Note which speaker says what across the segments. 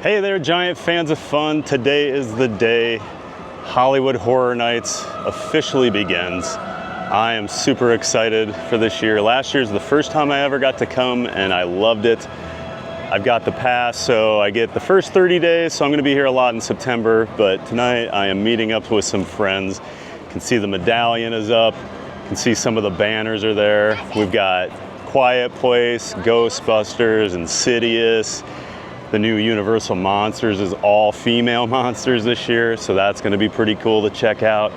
Speaker 1: Hey there, giant fans of fun. Today is the day Hollywood Horror Nights officially begins. I am super excited for this year. Last year's the first time I ever got to come and I loved it. I've got the pass, so I get the first 30 days, so I'm gonna be here a lot in September, but tonight I am meeting up with some friends. You can see the medallion is up. You can see some of the banners are there. We've got Quiet Place, Ghostbusters, Insidious. The new Universal Monsters is all female monsters this year, so that's gonna be pretty cool to check out.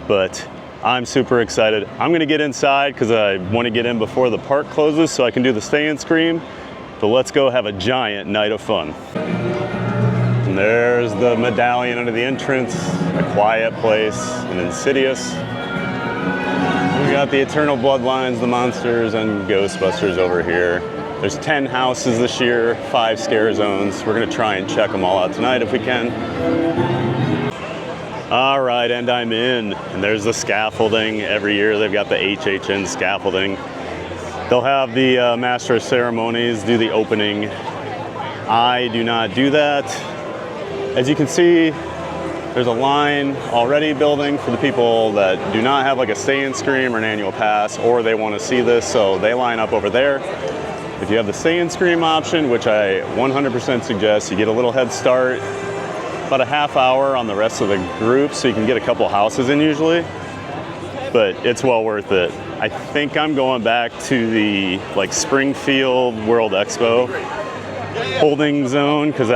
Speaker 1: But I'm super excited. I'm gonna get inside because I wanna get in before the park closes so I can do the Stay and Scream. But let's go have a giant night of fun. And there's the medallion under the entrance, A Quiet Place, and Insidious. We got the Eternal Bloodlines, the Monsters, and Ghostbusters over here. There's 10 houses this year, 5 scare zones. We're gonna try and check them all out tonight if we can. All right, and I'm in. And there's the scaffolding. Every year they've got the HHN scaffolding. They'll have the Master of Ceremonies do the opening. I do not do that. As you can see, there's a line already building for the people that do not have like a Stay and Scream or an annual pass, or they wanna see this, so they line up over there. If you have the Stay and Scream option, which I 100% suggest, you get a little head start, about a half hour on the rest of the group, so you can get a couple houses in usually, but it's well worth it. I think I'm going back to the Springfield World Expo holding zone, because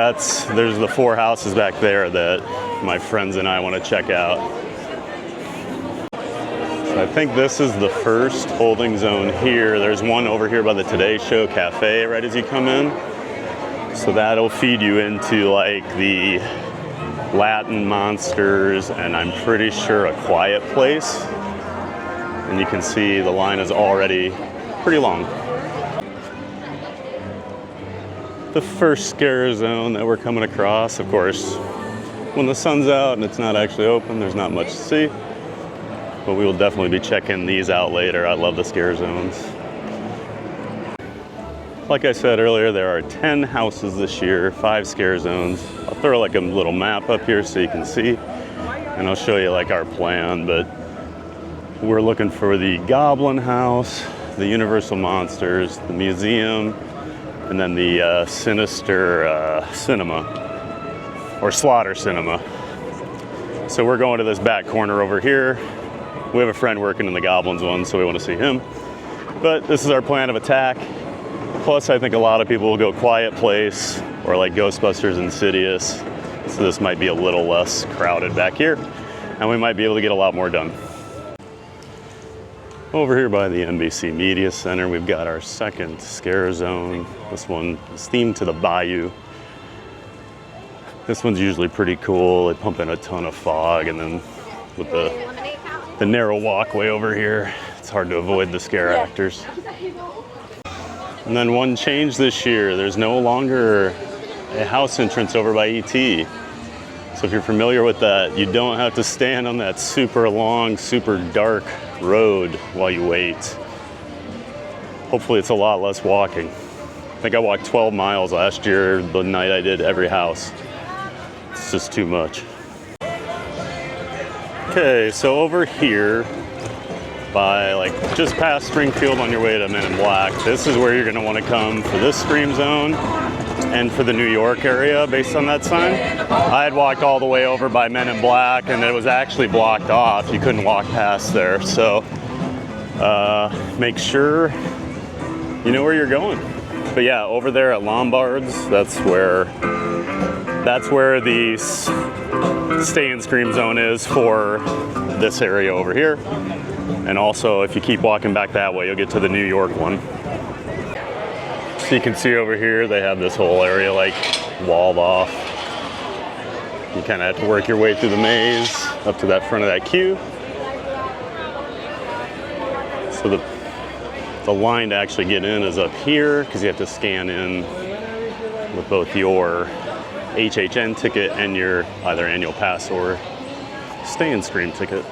Speaker 1: there's the 4 houses back there that my friends and I want to check out. I think this is the first holding zone here. There's one over here by the Today Show Cafe right as you come in. So that'll feed you into like the Latin Monsters and I'm pretty sure A Quiet Place. And you can see the line is already pretty long. The first scare zone that we're coming across, of course, when the sun's out and it's not actually open, there's not much to see. But we will definitely be checking these out later. I love the scare zones. Like I said earlier, there are 10 houses this year, 5 scare zones. I'll throw like a little map up here so you can see, and I'll show you like our plan, but we're looking for the Goblin house, the Universal Monsters, the museum, and then the Sinister Cinema, or Slaughter Cinema. So we're going to this back corner over here. We have a friend working in the Goblins one, so we want to see him. But this is our plan of attack. Plus, I think a lot of people will go Quiet Place or like Ghostbusters, Insidious. So this might be a little less crowded back here, and we might be able to get a lot more done. Over here by the NBC Media Center, we've got our second scare zone. This one is themed to the bayou. This one's usually pretty cool. They pump in a ton of fog, and then with the narrow walkway over here, it's hard to avoid the scare actors. And then one change this year, there's no longer a house entrance over by ET. So if you're familiar with that, you don't have to stand on that super long, super dark road while you wait. Hopefully it's a lot less walking. I think I walked 12 miles last year, the night I did every house. It's just too much. Okay, so over here, by just past Springfield on your way to Men in Black, this is where you're gonna wanna come for this Scream Zone and for the New York area based on that sign. I had walked all the way over by Men in Black and it was actually blocked off. You couldn't walk past there, so make sure you know where you're going. But yeah, over there at Lombard's, that's where the Stay and Scream Zone is for this area over here. And also, if you keep walking back that way, you'll get to the New York one. So you can see over here, they have this whole area walled off. You kind of have to work your way through the maze up to that front of that queue. So the line to actually get in is up here because you have to scan in with both your HHN ticket and your either annual pass or Stay and Scream ticket.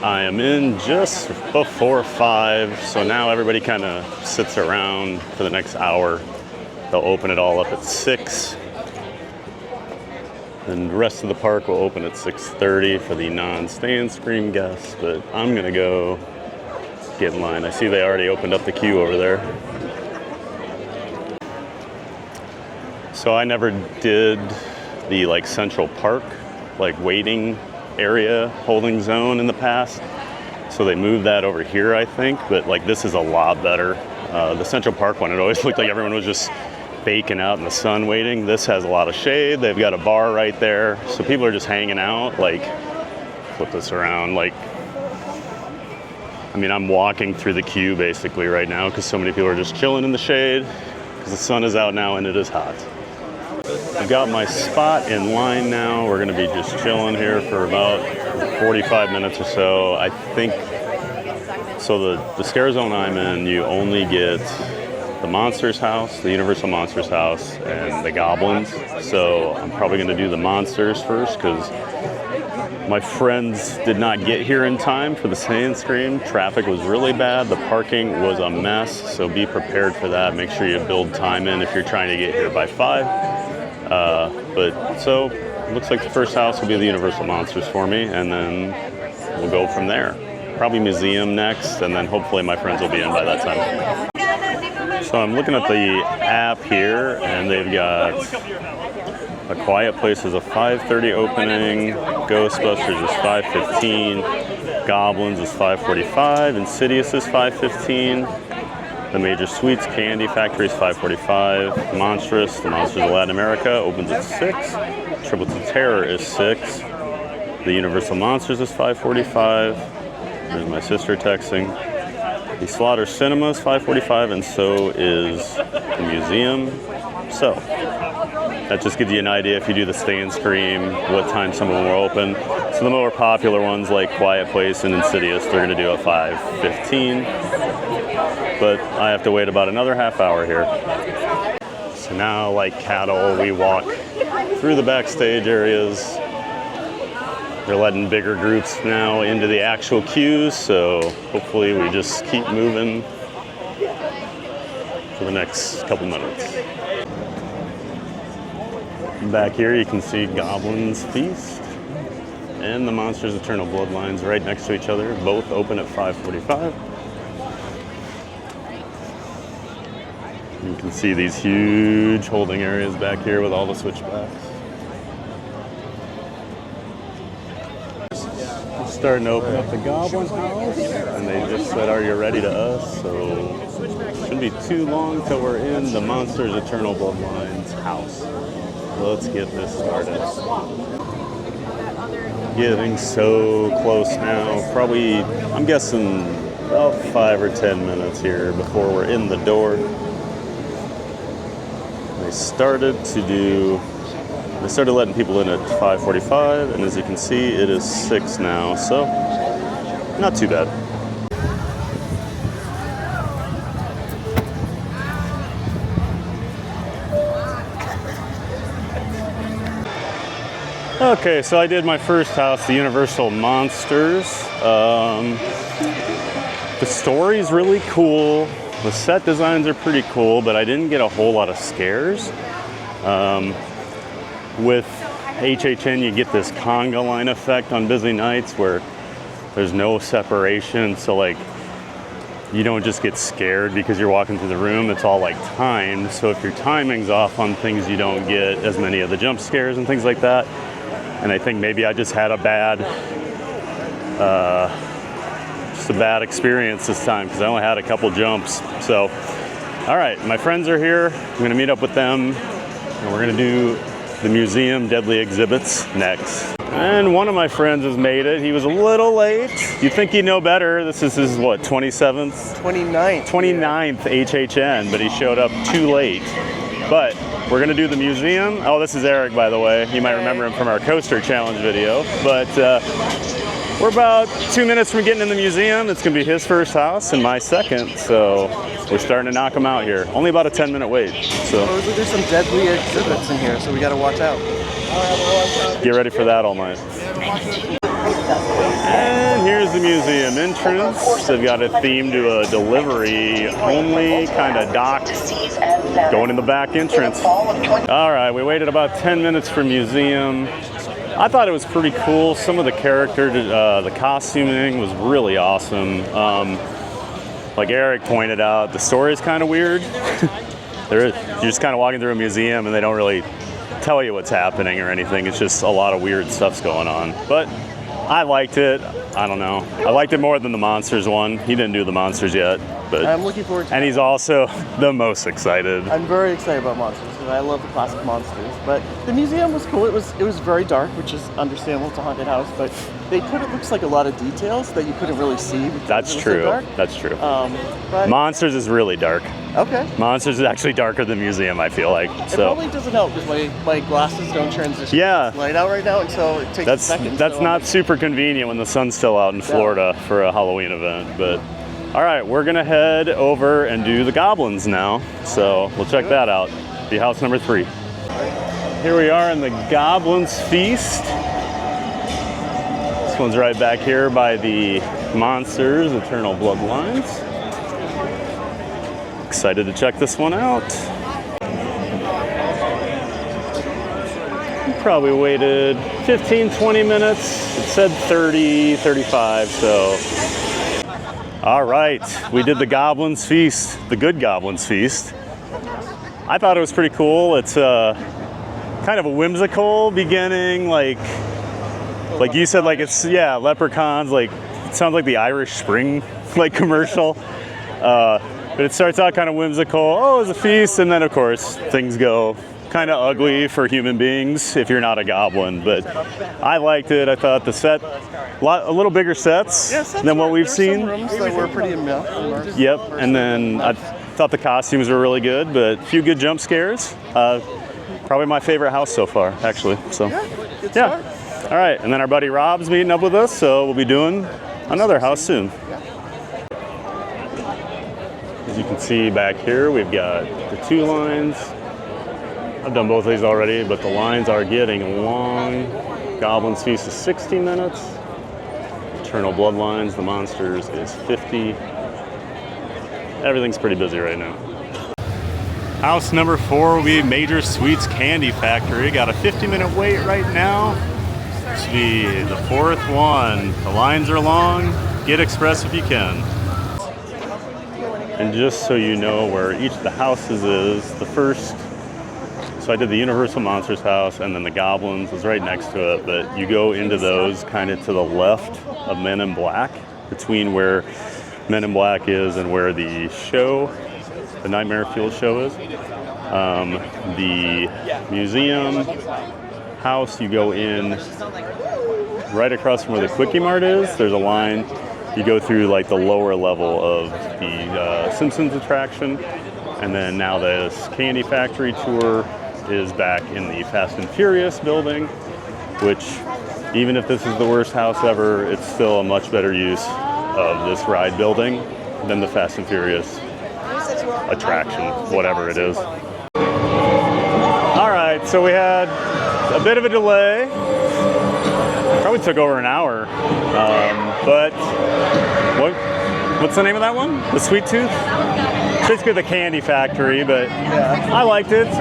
Speaker 1: I am in just before 5, so now everybody kind of sits around for the next hour They'll open it all up at 6. And the rest of the park will open at 6:30 for the non-Stay and Scream guests, but I'm gonna go get in line. I see they already opened up the queue over there. So I never did the like Central Park, like waiting area, holding zone in the past. So they moved that over here, I think, but like this is a lot better. The Central Park one, it always looked like everyone was just baking out in the sun waiting. This has a lot of shade. They've got a bar right there. So people are just hanging out, like, flip this around, like, I mean, I'm walking through the queue basically right now because so many people are just chilling in the shade because the sun is out now and it is hot. I've got my spot in line now. We're gonna be just chilling here for about 45 minutes or so. I think, so the scare zone I'm in, you only get the Monsters house, the Universal Monsters house, and the Goblins. So I'm probably gonna do the Monsters first because my friends did not get here in time for the Stay and Scream. Traffic was really bad. The parking was a mess. So be prepared for that. Make sure you build time in if you're trying to get here by 5. But so looks like the first house will be the Universal Monsters for me, and then we'll go from there. Probably museum next, and then hopefully my friends will be in by that time. So I'm looking at the app here, and they've got A Quiet Place is a 5:30 opening, Ghostbusters is 5:15, Goblins is 5:45, Insidious is 5:15. The Major Sweets Candy Factory is 5:45. Monstruos, the Monsters of Latin America, opens at 6. Triplets of Terror is 6. The Universal Monsters is 5:45. There's my sister texting. The Slaughter Cinema is 5:45, and so is the museum. So that just gives you an idea if you do the Stay and Scream, what time some of them are open. So the more popular ones like Quiet Place and Insidious, they're gonna do a 5:15. But I have to wait about another half hour here. So now, like cattle, we walk through the backstage areas. They're letting bigger groups now into the actual queues, so hopefully we just keep moving for the next couple minutes. Back here you can see Goblin's Feast and the Monsters Eternal Bloodlines right next to each other, both open at 5:45. You can see these huge holding areas back here with all the switchbacks. We're starting to open up the Goblin house, and they just said, "Are you ready?" to us, so it shouldn't be too long till we're in the Monsters Eternal Bloodlines house. Let's get this started. Getting so close now, probably, I'm guessing about 5 or 10 minutes here before we're in the door. They started letting people in at 5:45, and as you can see, it is 6 now, so not too bad. Okay, so I did my first house, the Universal Monsters. The story's really cool. The set designs are pretty cool, but I didn't get a whole lot of scares. With HHN, you get this conga line effect on busy nights where there's no separation, so like you don't just get scared because you're walking through the room. It's all like timed, so if your timing's off on things, you don't get as many of the jump scares and things like that. And I think maybe I just had a bad experience this time because I only had a couple jumps. So, all right, my friends are here. I'm gonna meet up with them, and we're gonna do the museum deadly exhibits next. And one of my friends has made it. He was a little late. You'd think he'd know better. This is his, what, 27th? 29th HHN, but he showed up too late. But we're gonna do the museum. Oh, this is Eric, by the way. You might remember him from our coaster challenge video. But we're about 2 minutes from getting in the museum. It's gonna be his first house and my second, so we're starting to knock them out here. Only about a 10-minute wait. So
Speaker 2: there's some deadly exhibits in here, so we gotta watch out.
Speaker 1: Get ready for that all night. And here's the museum entrance. They've got a theme to a delivery only kind of dock Going in the back entrance. All right, we waited about 10 minutes for museum. I thought it was pretty cool. Some of the the costuming was really awesome. Like Eric pointed out, the story is kind of weird. You're just kind of walking through a museum and they don't really tell you what's happening or anything. It's just a lot of weird stuff's going on. But I liked it. I don't know. I liked it more than the Monsters one. He didn't do the Monsters yet. But
Speaker 2: I'm looking forward to it.
Speaker 1: And he's also the most excited.
Speaker 2: I'm very excited about Monsters because I love the classic Monsters. But the museum was cool. It was very dark, which is understandable. It's a haunted house, but they put, it looks like, a lot of details that you couldn't really see.
Speaker 1: That's true.
Speaker 2: So
Speaker 1: That's true.
Speaker 2: But
Speaker 1: Monsters is really dark.
Speaker 2: Okay.
Speaker 1: Monsters is actually darker than museum, I feel like.
Speaker 2: It probably doesn't help because my glasses don't transition.
Speaker 1: Yeah.
Speaker 2: Light out right now, and so it takes a second.
Speaker 1: That's not super convenient when the sun's still out in Florida for a Halloween event. But all right, we're gonna head over and do the Goblins now. So we'll check that out. Be house number 3. Here we are in the Goblins Feast. This one's right back here by the Monsters Eternal Bloodlines. Excited to check this one out. Probably waited 15-20 minutes. It said 30, 35, so. All right, we did the Goblins Feast, the Good Goblins Feast. I thought it was pretty cool. It's kind of a whimsical beginning, like you said, like it's, yeah, leprechauns, like it sounds like the Irish Spring like commercial. But it starts out kind of whimsical. Oh, it's a feast, and then of course things go kind of ugly for human beings if you're not a goblin. But I liked it. I thought the set, a little bigger sets than what we've seen.
Speaker 2: Some rooms that were pretty immersive.
Speaker 1: Yep, and then I thought the costumes were really good, but a few good jump scares. Probably my favorite house so far, actually. So yeah. All right, and then our buddy Rob's meeting up with us, so we'll be doing another house soon. As you can see back here, we've got the 2 lines. I've done both of these already, but the lines are getting long. Goblin's Feast is 60 minutes. Eternal Bloodlines, the Monsters, is 50. Everything's pretty busy right now. House number 4 will be Major Sweets Candy Factory. Got a 50-minute wait right now. This will be the 4th one. The lines are long. Get express if you can. And just so you know where each of the houses is, the first, so I did the Universal Monsters house, and then the Goblins was right next to it, but you go into those kind of to the left of Men in Black, between where Men in Black is and where the show, the Nightmare Fuel show is. The museum house, you go in right across from where the Quickie Mart is. There's a line. You go through like the lower level of the Simpsons attraction, and then now this Candy Factory tour is back in the Fast and Furious building, which even if this is the worst house ever, it's still a much better use of this ride building than the Fast and Furious attraction, whatever it is. All right, so we had a bit of a delay. Probably took over an hour, but what's the name of that one? The Sweet Tooth? It's basically the Candy Factory, but I liked it.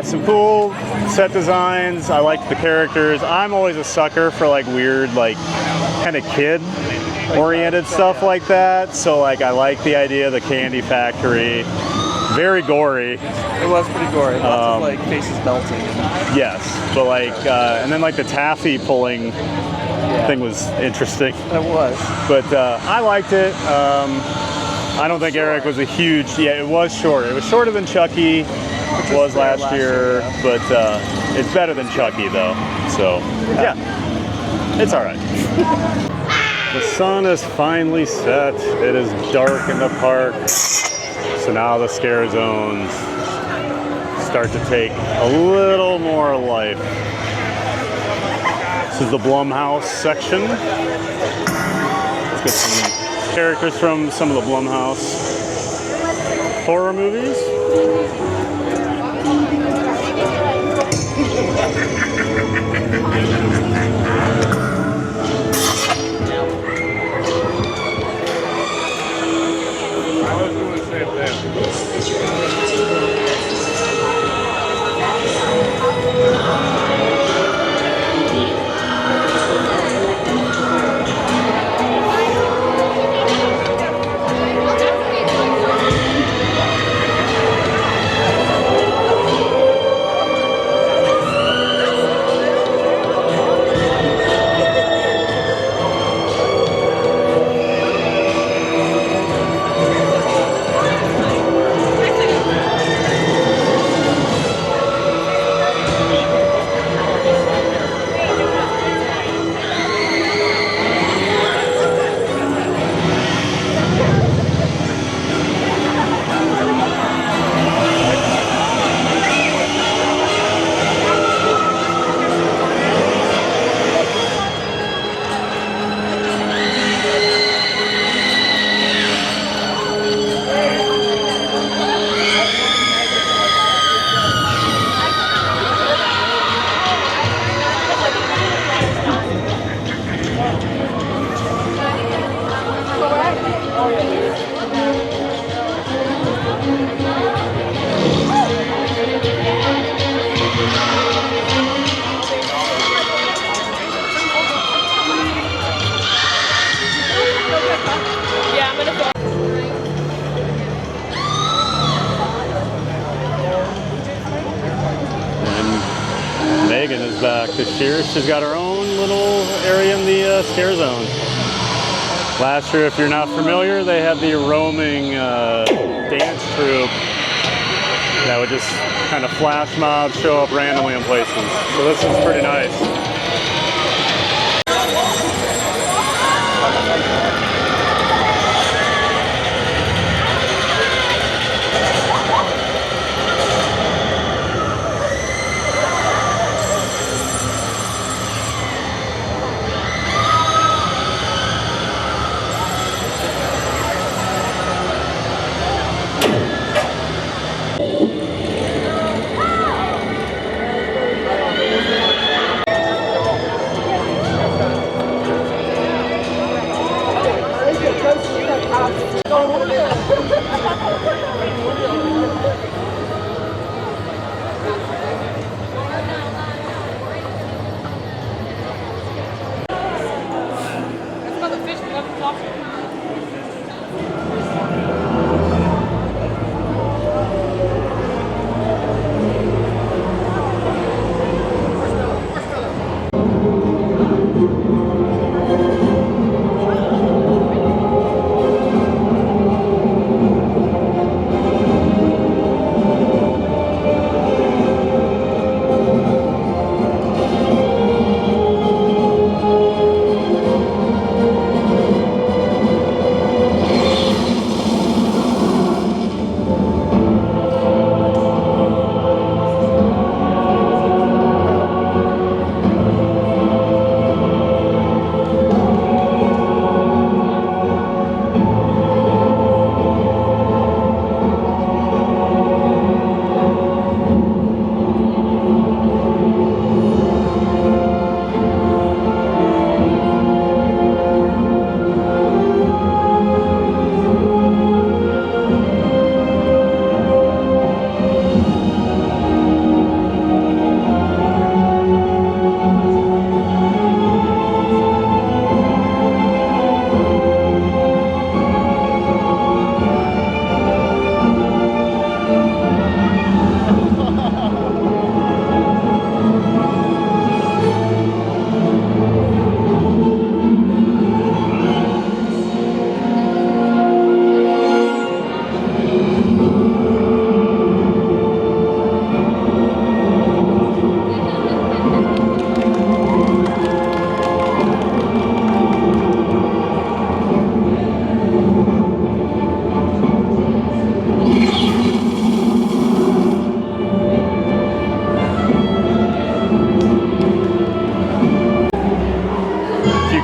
Speaker 1: Some cool set designs. I liked the characters. I'm always a sucker for like weird, like kind of kid-oriented stuff like that. So like I like the idea of the Candy Factory. Very gory.
Speaker 2: It was pretty gory. Lots of like faces melting.
Speaker 1: Yes, but like, and then like the taffy pulling thing was interesting.
Speaker 2: It was.
Speaker 1: But I liked it. I don't think Eric was a huge, it was short. It was shorter than Chucky was last year, but it's better than Chucky though. So yeah, it's all right. The sun is finally set. It is dark in the park. So now the scare zones start to take a little more life. This is the Blumhouse section. Let's get some characters from some of the Blumhouse horror movies. Megan is back this year. She's got her own little area in the scare zone. Last year, if you're not familiar, they had the roaming dance troupe that would just kind of flash mobs show up randomly in places. So this is pretty nice.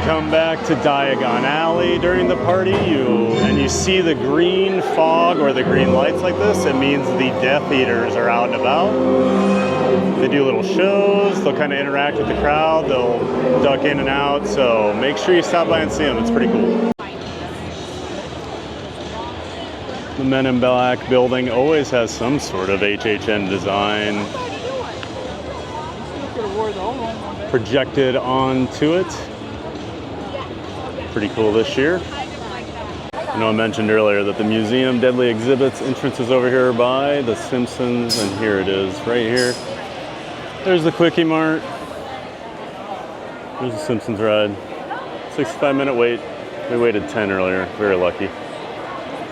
Speaker 1: Come back to Diagon Alley during the party, and you see the green fog or the green lights like this, it means the Death Eaters are out and about. They do little shows, they'll kind of interact with the crowd, they'll duck in and out, so make sure you stop by and see them, it's pretty cool. The Men in Black building always has some sort of HHN design projected onto it. Pretty cool this year. I know I mentioned earlier that the museum deadly exhibits entrance is over here by the Simpsons, and here it is right here. There's the Quickie Mart. There's the Simpsons ride. 65-minute wait. We waited 10 earlier. Very lucky.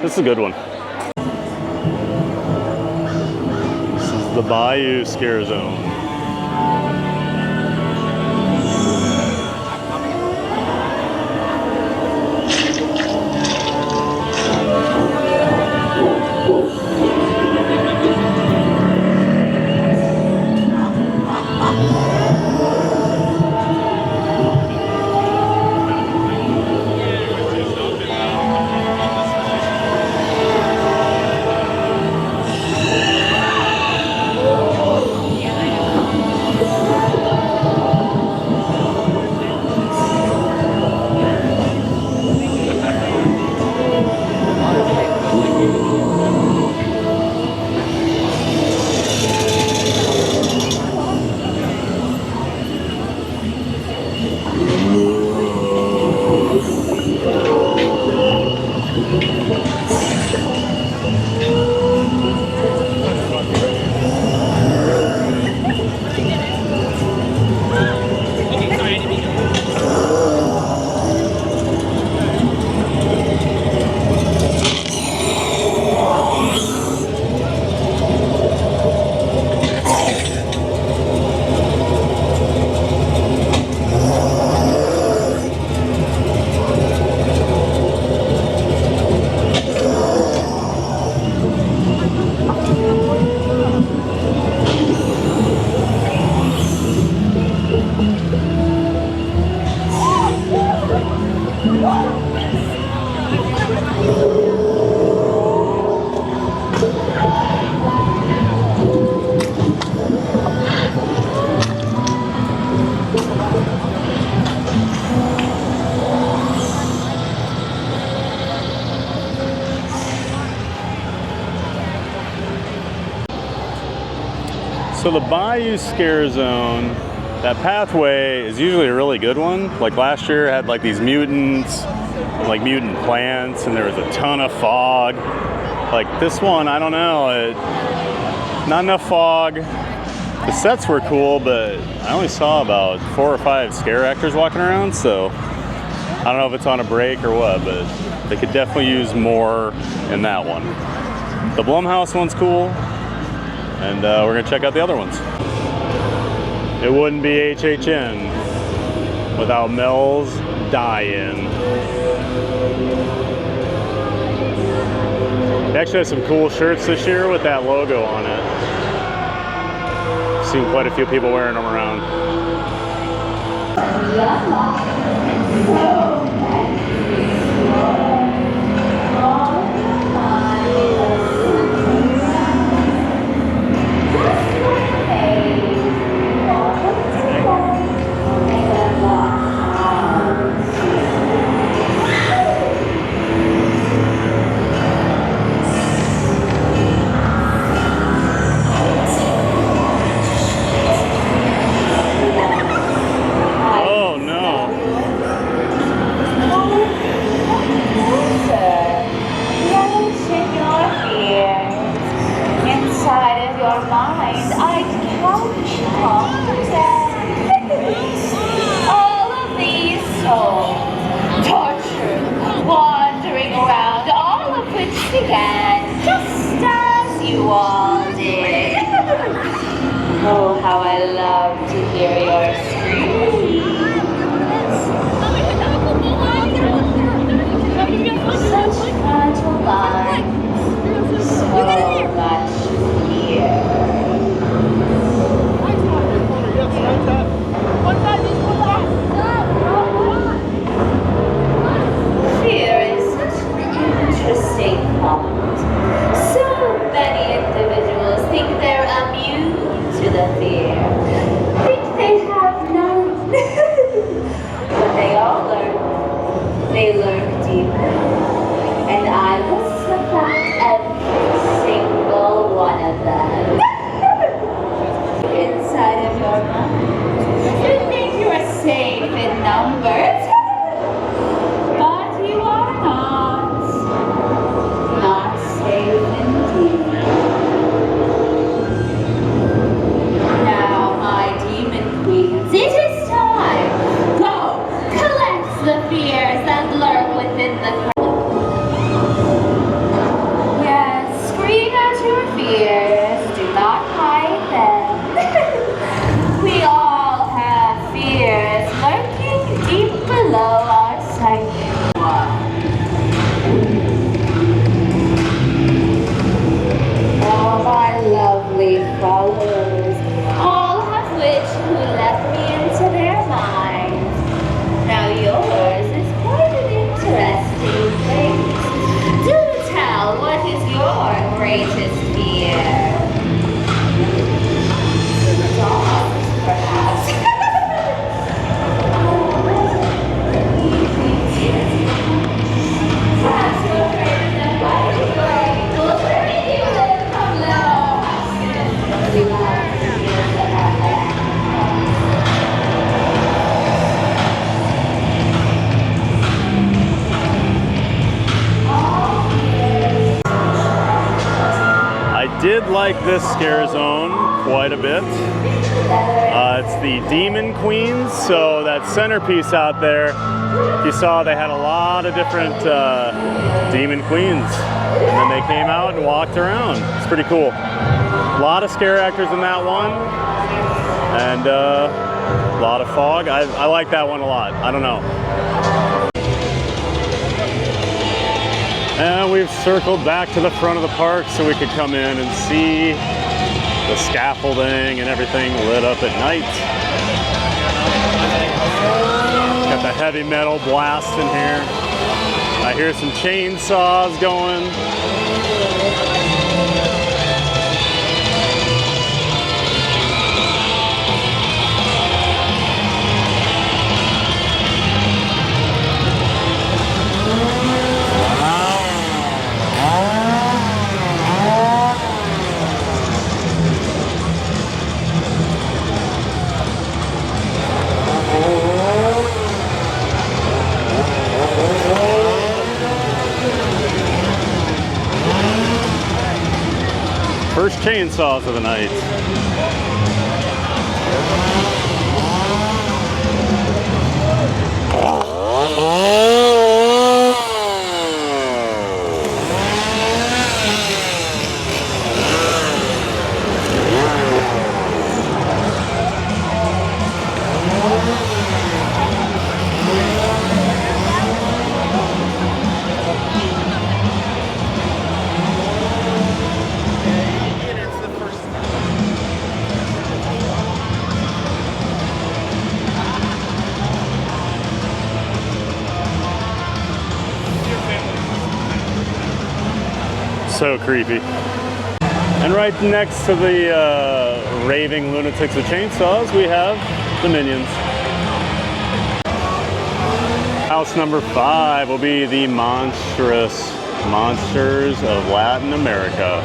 Speaker 1: This is a good one. This is the Bayou Scare Zone. So the Bayou Scare Zone, that pathway is usually a really good one. Like last year had like these mutants, and like mutant plants, and there was a ton of fog. Like this one, I don't know, not enough fog. The sets were cool, but I only saw about 4 or 5 scare actors walking around, so I don't know if it's on a break or what, but they could definitely use more in that one. The Blumhouse one's cool, and we're gonna check out the other ones. It wouldn't be HHN without Mel's Die-In. They actually have some cool shirts this year with that logo on it. I've seen quite a few people wearing them around.
Speaker 3: Oh, how I love to hear your screams. Such fragile lines, so much fear. Fear is such an interesting thought. So many individuals think they're immune to the fear, think they have none. But they all learn. They lurk deeper, and I will supplant every single one of them. Inside of your mind, you think you are safe in numbers, but you are not safe indeed. It is time! Go! Collect the fears that lurk within the crowd. Yes, scream at your fears. Do not hide them. We all have fears lurking deep below our psychic wall. Oh, my lovely followers, all have which who left me into their minds. Now yours is quite an interesting place. Do tell, what is your greatest fear? Dogs, perhaps. Perhaps you're afraid of them biting your ankles, where you live from little houses. You have fears that have that.
Speaker 1: I did like this scare zone quite a bit. It's the Demon Queens, so that centerpiece out there, you saw they had a lot of different Demon Queens. And then they came out and walked around. It's pretty cool. A lot of scare actors in that one, and a lot of fog. I like that one a lot. I don't know. And we've circled back to the front of the park so we could come in and see the scaffolding and everything lit up at night. Got the heavy metal blast in here. I hear some chainsaws going. first chainsaws of the night. So creepy. And right next to the raving lunatics with chainsaws, we have the Minions. House number 5 will be the monstrous monsters of Latin America.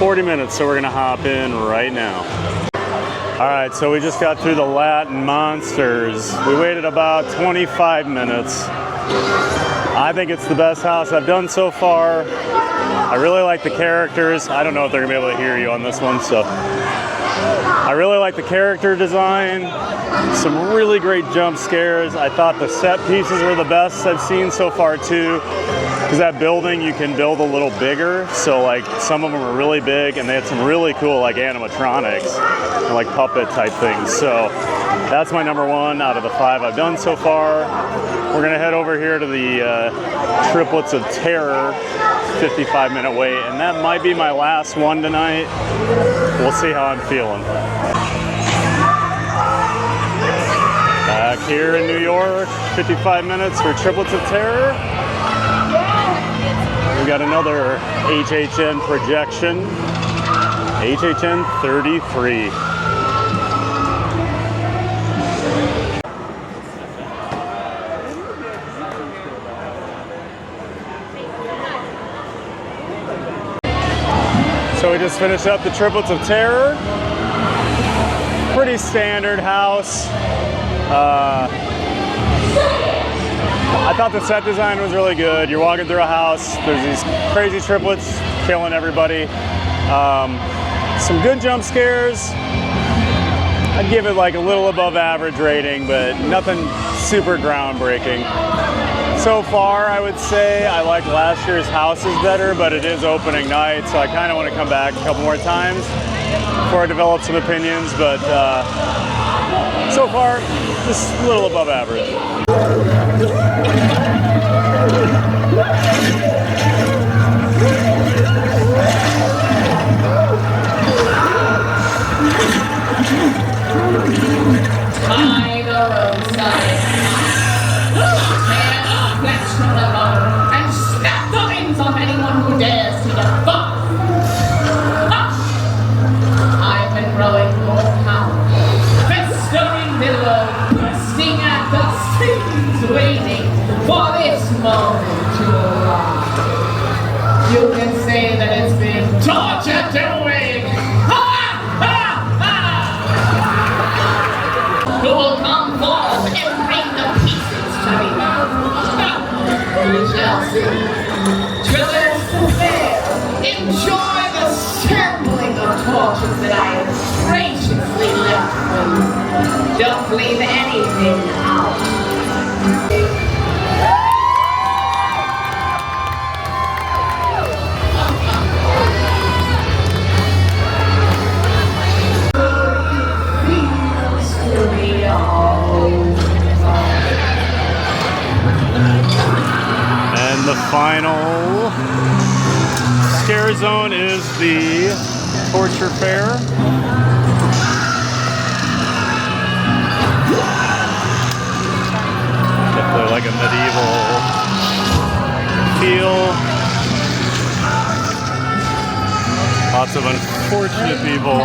Speaker 1: 40 minutes, so we're gonna hop in right now. All right, so we just got through the Latin monsters. We waited about 25 minutes. I think it's the best house I've done so far. I really like the characters. I don't know if they're gonna be able to hear you on this one, so. I really like the character design. Some really great jump scares. I thought the set pieces were the best I've seen so far too. Because that building you can build a little bigger. So like some of them are really big and they had some really cool like animatronics and like puppet type things. So that's my number 1 out of the 5 I've done so far. We're gonna head over here to the Triplets of Terror, 55-minute wait, and that might be my last one tonight. We'll see how I'm feeling. Back here in New York, 55 minutes for Triplets of Terror. We got another HHN projection, HHN 33. So we just finished up the Triplets of Terror. Pretty standard house. I thought the set design was really good. You're walking through a house, there's these crazy triplets killing everybody. Some good jump scares. I'd give it like a little above average rating, but nothing super groundbreaking. So far, I would say I like last year's houses better, but it is opening night, so I kind of want to come back a couple more times before I develop some opinions, but so far, just a little above average.
Speaker 4: By the roadside, tear the flesh from the bone and snap the wings off anyone who dares to defy. I've been growing more powerful, festering below, bursting at the seams, waiting for this moment to arrive. You can say that it's been torture doing. Who will come forth and bring the pieces to me? We shall see. Triplets of Terror, enjoy the sampling of torches that I have graciously left for you. Don't leave anything out.
Speaker 1: And the final scare zone is the torture fair. Definitely like a medieval feel. Lots of unfortunate people.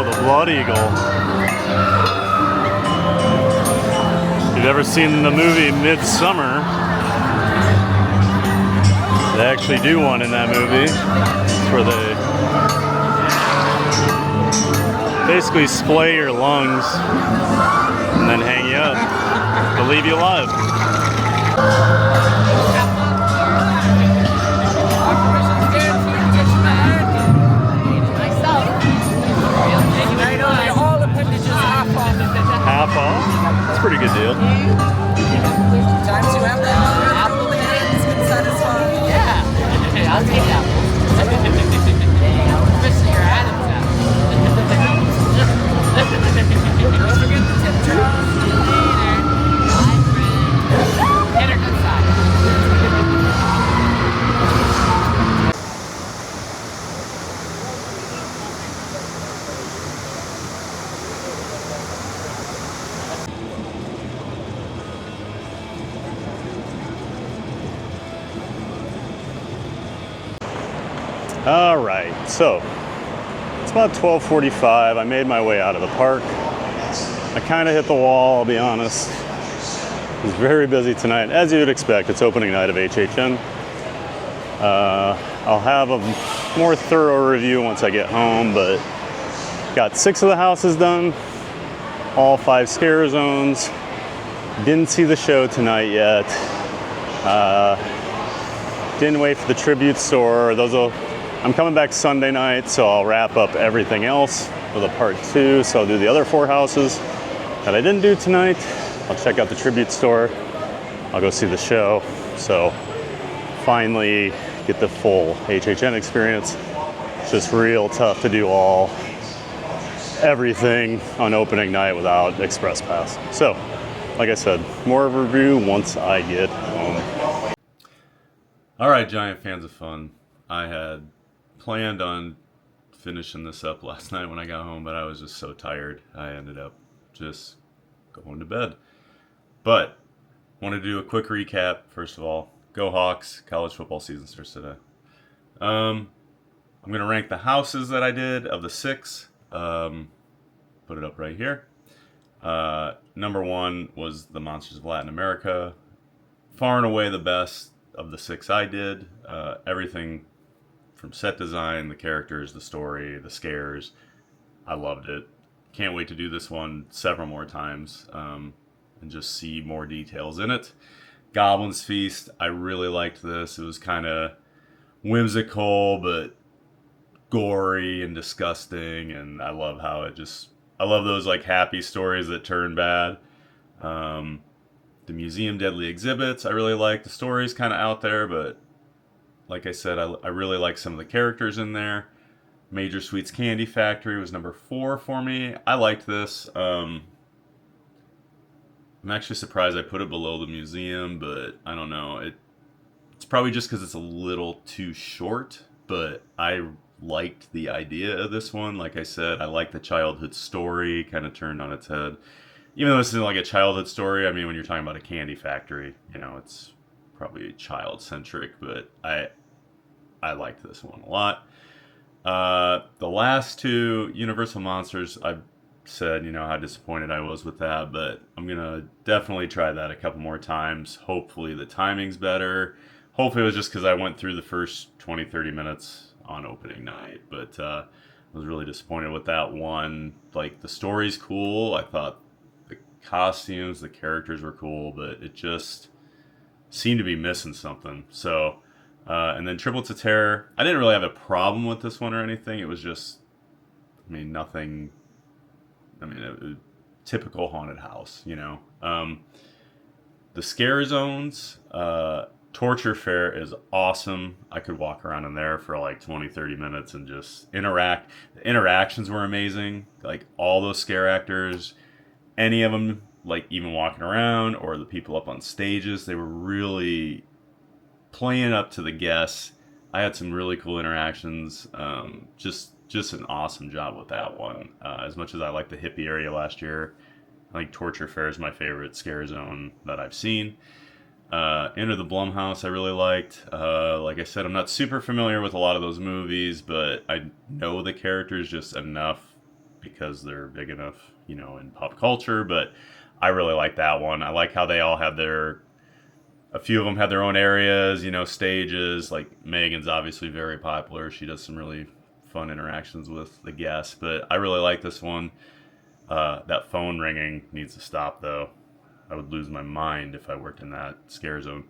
Speaker 1: Oh, the Blood Eagle. If you've ever seen the movie Midsummer, they actually do one in that movie. It's where they basically splay your lungs and then hang you up to leave you alive. Half off? That's a pretty good deal.
Speaker 5: Times you have that apple hands can satisfy. Yeah. I'll take apples. Especially your Adam's apple. Don't forget the tip jar. Get her good side.
Speaker 1: All right, so it's about 12:45. I made my way out of the park. I kind of hit the wall, I'll be honest. It was very busy tonight, as you would expect. It's opening night of HHN. I'll have a more thorough review once I get home, but got 6 of the houses done, all 5 scare zones. Didn't see the show tonight yet. Didn't wait for the tribute store. I'm coming back Sunday night, so I'll wrap up everything else with a part 2. So I'll do the other 4 houses that I didn't do tonight. I'll check out the tribute store. I'll go see the show. So finally get the full HHN experience. It's just real tough to do everything on opening night without Express Pass. So, like I said, more of a review once I get home. All right, giant fans of fun. I had planned on finishing this up last night when I got home, but I was just so tired. I ended up just going to bed. But wanted to do a quick recap. First of all, go Hawks! College football season starts today. I'm gonna rank the houses that I did of the 6. Put it up right here. Number 1 was the Monsters of Latin America. Far and away the best of the 6 I did. Everything from set design, the characters, the story, the scares. I loved it. Can't wait to do this one several more times and just see more details in it. Goblin's Feast, I really liked this. It was kind of whimsical, but gory and disgusting, and I love those like happy stories that turn bad. The Museum Deadly Exhibits, I really like. The story's kind of out there, but like I said, I really like some of the characters in there. Major Sweets Candy Factory was number 4 for me. I liked this. I'm actually surprised I put it below the museum, but I don't know. It's probably just because it's a little too short, but I liked the idea of this one. Like I said, I like the childhood story kind of turned on its head. Even though this isn't like a childhood story, I mean, when you're talking about a candy factory, it's probably child-centric, but I liked this one a lot. The last 2, Universal Monsters, I've said, how disappointed I was with that, but I'm going to definitely try that a couple more times. Hopefully the timing's better. Hopefully it was just because I went through the first 20, 30 minutes on opening night, but I was really disappointed with that one. Like, the story's cool. I thought the costumes, the characters were cool, but it just seemed to be missing something. So, and then Triplets of Terror, I didn't really have a problem with this one or anything. It was just, nothing. Typical haunted house, The scare zones, Torture Fair is awesome. I could walk around in there for like 20, 30 minutes and just interact. The interactions were amazing. Like, all those scare actors, any of them, like, even walking around, or the people up on stages, they were really playing up to the guests. I had some really cool interactions. Just an awesome job with that one. As much as I liked the hippie area last year, I think Torture Fair is my favorite scare zone that I've seen. Enter the Blumhouse I really liked. Like I said, I'm not super familiar with a lot of those movies, but I know the characters just enough because they're big enough, you know, in pop culture. But I really like that one. I like how they all have a few of them have their own areas, you know, stages. Like Megan's obviously very popular. She does some really fun interactions with the guests. But I really like this one. That phone ringing needs to stop, though. I would lose my mind if I worked in that scare zone.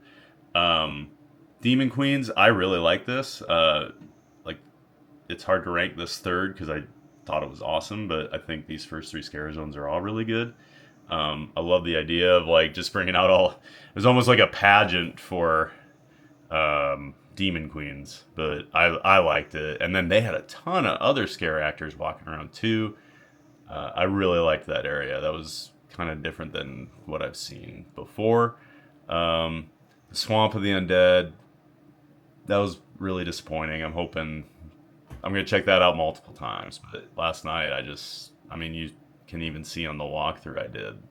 Speaker 1: Demon Queens, I really like this. Like, it's hard to rank this third because I thought it was awesome, but I think these first three scare zones are all really good. I love the idea of like just bringing out all. It was almost like a pageant for Demon Queens, but I liked it. And then they had a ton of other scare actors walking around too. I really liked that area. That was kind of different than what I've seen before. The Swamp of the Undead, that was really disappointing. I'm hoping I'm gonna check that out multiple times. But last night, I mean, you can even see on the walkthrough I did,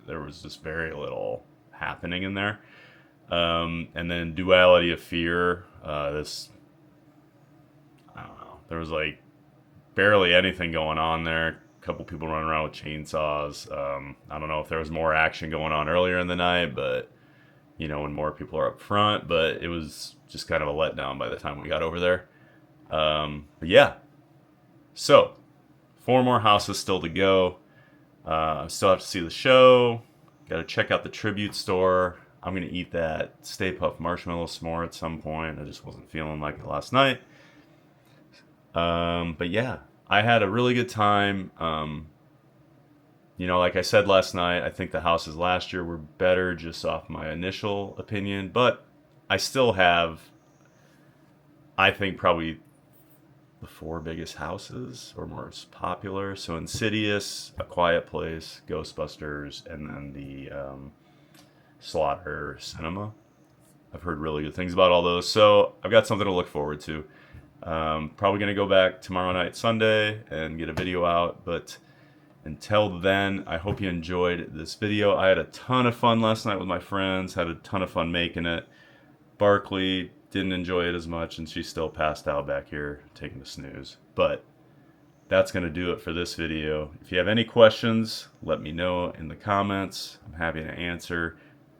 Speaker 1: there was just very little happening in there. And then Duality of Fear, I don't know, there was like barely anything going on there. A couple people running around with chainsaws. I don't know if there was more action going on earlier in the night, but you know, when more people are up front, but it was just kind of a letdown by the time we got over there. But yeah, so 4 more houses still to go. I still have to see the show. Got to check out the tribute store. I'm going to eat that Stay Puft Marshmallow S'more at some point. I just wasn't feeling like it last night. But yeah, I had a really good time. You know, like I said last night, I think the houses last year were better just off my initial opinion. But I still have, I think, probably the 4 biggest houses or most popular. So Insidious, A Quiet Place, Ghostbusters, and then the Slaughter Cinema. I've heard really good things about all those, so I've got something to look forward to. Probably going to go back tomorrow night, Sunday, and get a video out, but until then, I hope you enjoyed this video. I had a ton of fun last night with my friends, had a ton of fun making it. Barkley didn't enjoy it as much, and she still passed out back here taking a snooze. But that's going to do it for this video. If you have any questions, let me know in the comments. I'm happy to answer.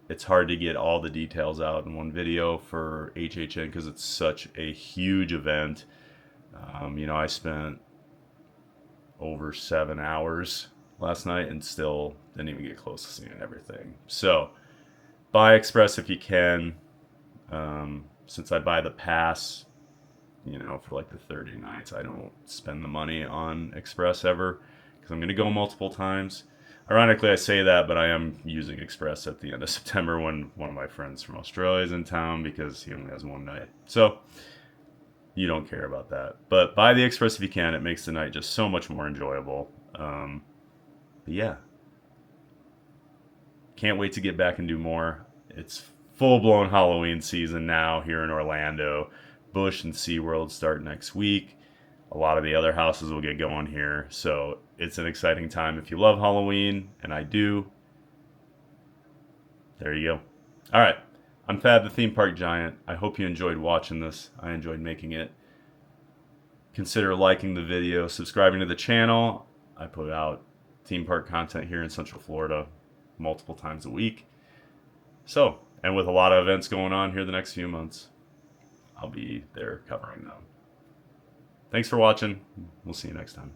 Speaker 1: It's hard to get all the details out in one video for HHN because it's such a huge event. You know, I spent over 7 hours last night and still didn't even get close to seeing everything. So buy Express if you can. Since I buy the pass, you know, for like the 30 nights, I don't spend the money on Express ever because I'm going to go multiple times. Ironically, I say that, but I am using Express at the end of September when one of my friends from Australia is in town because he only has one night. So you don't care about that. But buy the Express if you can. It makes the night just so much more enjoyable. But yeah. Can't wait to get back and do more. It's full-blown Halloween season now here in Orlando. Busch and SeaWorld start next week. A lot of the other houses will get going here. So it's an exciting time if you love Halloween, and I do. There you go. All right. I'm Thad the Theme Park Giant. I hope you enjoyed watching this. I enjoyed making it. Consider liking the video, subscribing to the channel. I put out theme park content here in Central Florida multiple times a week. So, and with a lot of events going on here the next few months, I'll be there covering them. Thanks for watching. We'll see you next time.